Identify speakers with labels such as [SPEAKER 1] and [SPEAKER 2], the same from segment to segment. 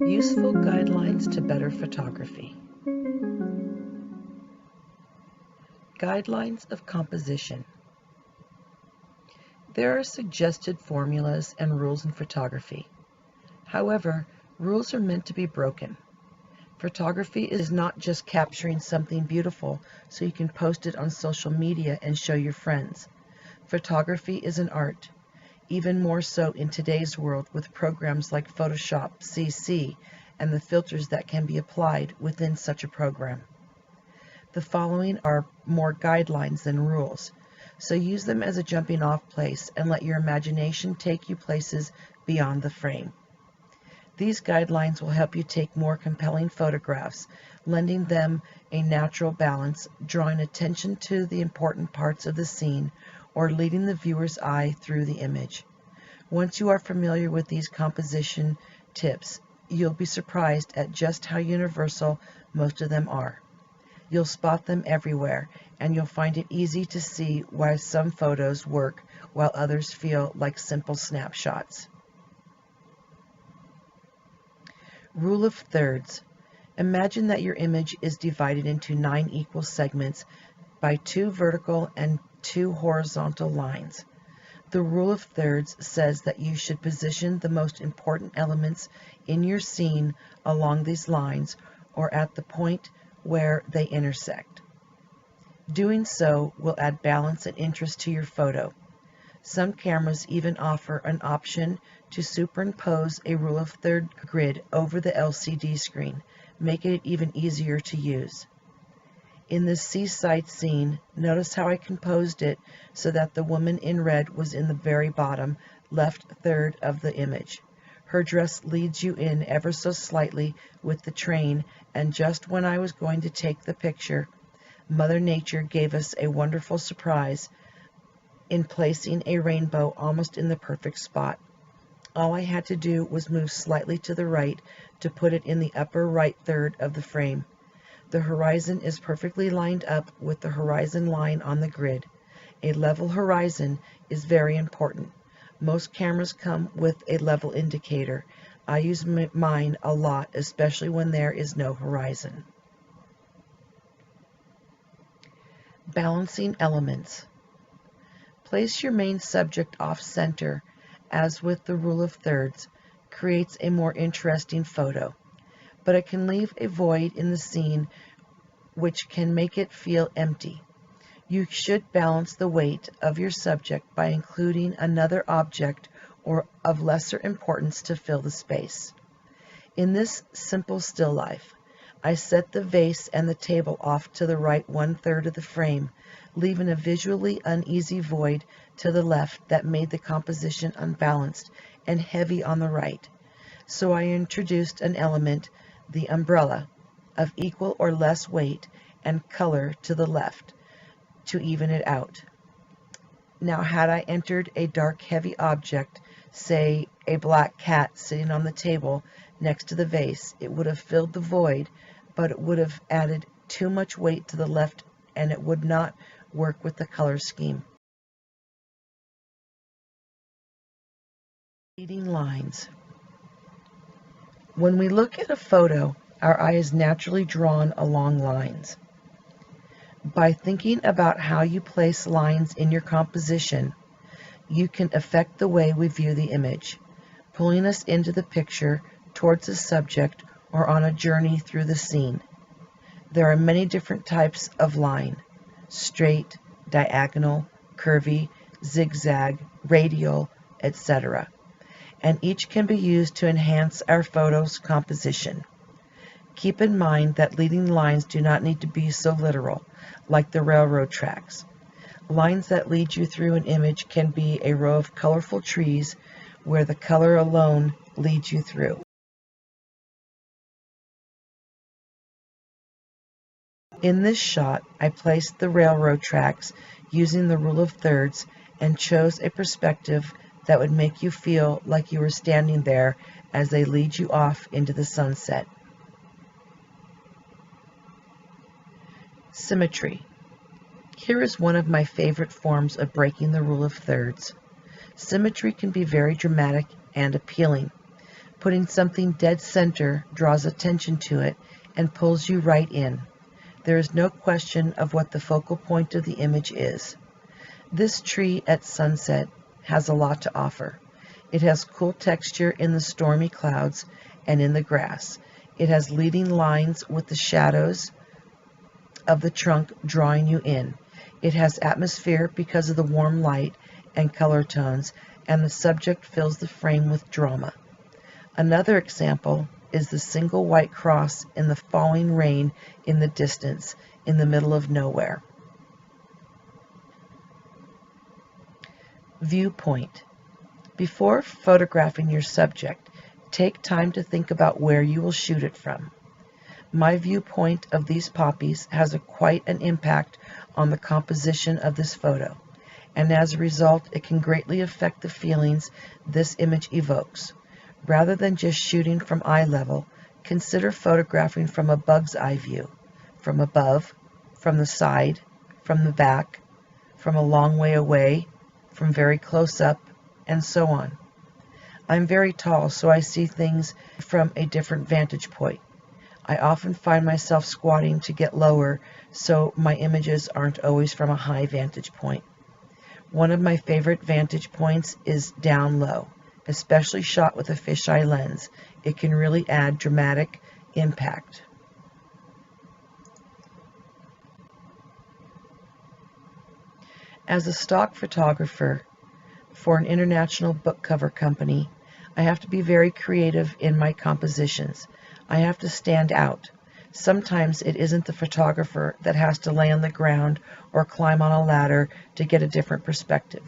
[SPEAKER 1] Useful guidelines to better photography. Guidelines of composition. There are suggested formulas and rules in photography. However, rules are meant to be broken. Photography is not just capturing something beautiful so you can post it on social media and show your friends. Photography is an art, even more so in today's world with programs like Photoshop CC and the filters that can be applied within such a program. The following are more guidelines than rules, so use them as a jumping off place and let your imagination take you places beyond the frame. These guidelines will help you take more compelling photographs, lending them a natural balance, drawing attention to the important parts of the scene, or leading the viewer's eye through the image. Once you are familiar with these composition tips, you'll be surprised at just how universal most of them are. You'll spot them everywhere, and you'll find it easy to see why some photos work while others feel like simple snapshots. Rule of thirds. Imagine that your image is divided into 9 equal segments by 2 vertical and 2 horizontal lines. The rule of thirds says that you should position the most important elements in your scene along these lines or at the point where they intersect. Doing so will add balance and interest to your photo. Some cameras even offer an option to superimpose a rule of thirds grid over the LCD screen, making it even easier to use. In this seaside scene, notice how I composed it so that the woman in red was in the very bottom left third of the image. Her dress leads you in ever so slightly with the train, and just when I was going to take the picture, Mother Nature gave us a wonderful surprise in placing a rainbow almost in the perfect spot. All I had to do was move slightly to the right to put it in the upper right third of the frame. The horizon is perfectly lined up with the horizon line on the grid. A level horizon is very important. Most cameras come with a level indicator. I use mine a lot, especially when there is no horizon. Balancing elements. Place your main subject off center, as with the rule of thirds, creates a more interesting photo, but it can leave a void in the scene which can make it feel empty. You should balance the weight of your subject by including another object or of lesser importance to fill the space. In this simple still life, I set the vase and the table off to the right 1/3 of the frame, leaving a visually uneasy void to the left that made the composition unbalanced and heavy on the right. So I introduced an element, the umbrella, of equal or less weight and color to the left to even it out. Now, had I entered a dark, heavy object, say a black cat sitting on the table next to the vase, it would have filled the void, but it would have added too much weight to the left and it would not work with the color scheme. Leading lines. When we look at a photo, our eye is naturally drawn along lines. By thinking about how you place lines in your composition, you can affect the way we view the image, pulling us into the picture, towards the subject, or on a journey through the scene. There are many different types of line: straight, diagonal, curvy, zigzag, radial, etc. And each can be used to enhance our photo's composition. Keep in mind that leading lines do not need to be so literal, like the railroad tracks. Lines that lead you through an image can be a row of colorful trees where the color alone leads you through. In this shot, I placed the railroad tracks using the rule of thirds and chose a perspective that would make you feel like you were standing there as they lead you off into the sunset. Symmetry. Here is one of my favorite forms of breaking the rule of thirds. Symmetry can be very dramatic and appealing. Putting something dead center draws attention to it and pulls you right in. There is no question of what the focal point of the image is. This tree at sunset has a lot to offer. It has cool texture in the stormy clouds and in the grass. It has leading lines with the shadows of the trunk drawing you in. It has atmosphere because of the warm light and color tones, and the subject fills the frame with drama. Another example is the single white cross in the falling rain in the distance, in the middle of nowhere. Viewpoint. Before photographing your subject, take time to think about where you will shoot it from. My viewpoint of these poppies has quite an impact on the composition of this photo, and as a result, it can greatly affect the feelings this image evokes. Rather than just shooting from eye level, consider photographing from a bug's eye view, from above, from the side, from the back, from a long way away, from very close up, and so on. I'm very tall, so I see things from a different vantage point. I often find myself squatting to get lower, so my images aren't always from a high vantage point. One of my favorite vantage points is down low, especially shot with a fisheye lens. It can really add dramatic impact. As a stock photographer for an international book cover company, I have to be very creative in my compositions. I have to stand out. Sometimes it isn't the photographer that has to lay on the ground or climb on a ladder to get a different perspective.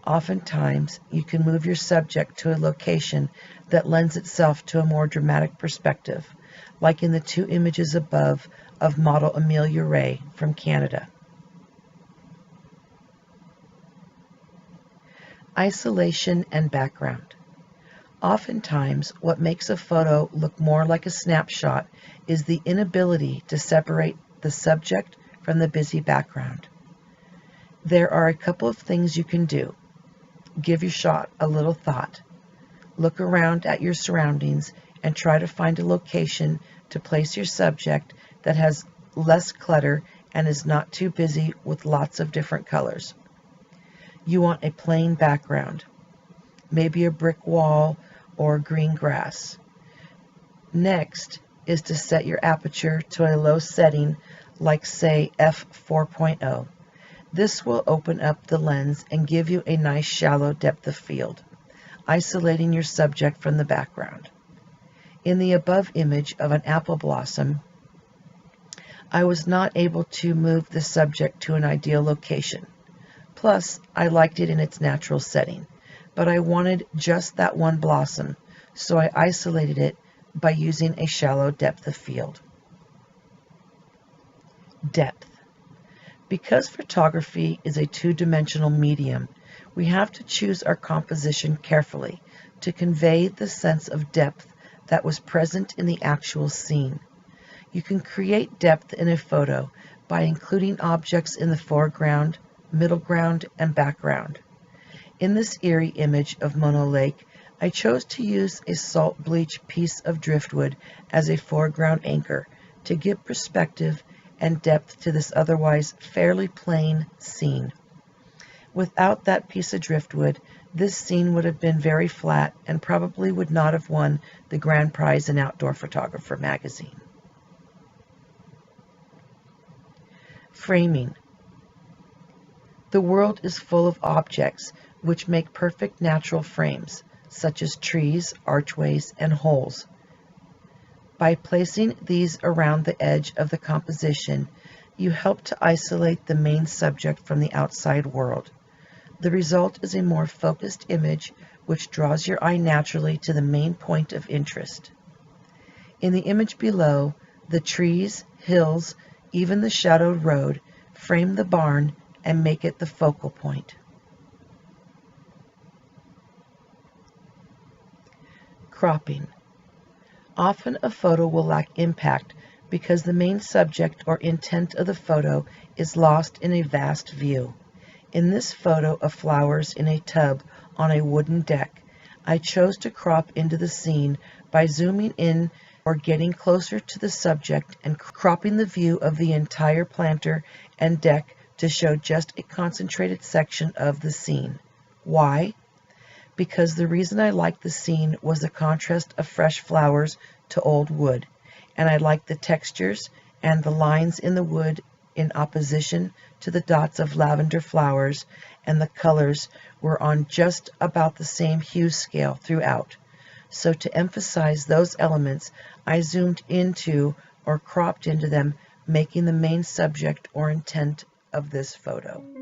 [SPEAKER 1] Oftentimes, you can move your subject to a location that lends itself to a more dramatic perspective, like in the two images above of model Amelia Ray from Canada. Isolation and background. Oftentimes, what makes a photo look more like a snapshot is the inability to separate the subject from the busy background. There are a couple of things you can do. Give your shot a little thought. Look around at your surroundings and try to find a location to place your subject that has less clutter and is not too busy with lots of different colors. You want a plain background, maybe a brick wall or green grass. Next is to set your aperture to a low setting, like say f4.0. This will open up the lens and give you a nice shallow depth of field, isolating your subject from the background. In the above image of an apple blossom, I was not able to move the subject to an ideal location. Plus, I liked it in its natural setting, but I wanted just that one blossom, so I isolated it by using a shallow depth of field. Depth. Because photography is a two-dimensional medium, we have to choose our composition carefully to convey the sense of depth that was present in the actual scene. You can create depth in a photo by including objects in the foreground, middle ground, and background. In this eerie image of Mono Lake, I chose to use a salt bleach piece of driftwood as a foreground anchor to give perspective and depth to this otherwise fairly plain scene. Without that piece of driftwood, this scene would have been very flat and probably would not have won the grand prize in Outdoor Photographer magazine. Framing. The world is full of objects which make perfect natural frames, such as trees, archways, and holes. By placing these around the edge of the composition, you help to isolate the main subject from the outside world. The result is a more focused image which draws your eye naturally to the main point of interest. In the image below, the trees, hills, even the shadowed road frame the barn and make it the focal point. Cropping. Often a photo will lack impact because the main subject or intent of the photo is lost in a vast view. In this photo of flowers in a tub on a wooden deck, I chose to crop into the scene by zooming in or getting closer to the subject and cropping the view of the entire planter and deck to show just a concentrated section of the scene. Why? Because the reason I liked the scene was the contrast of fresh flowers to old wood, and I liked the textures and the lines in the wood in opposition to the dots of lavender flowers, and the colors were on just about the same hue scale throughout. So to emphasize those elements, I zoomed into or cropped into them, making the main subject or intent of this photo.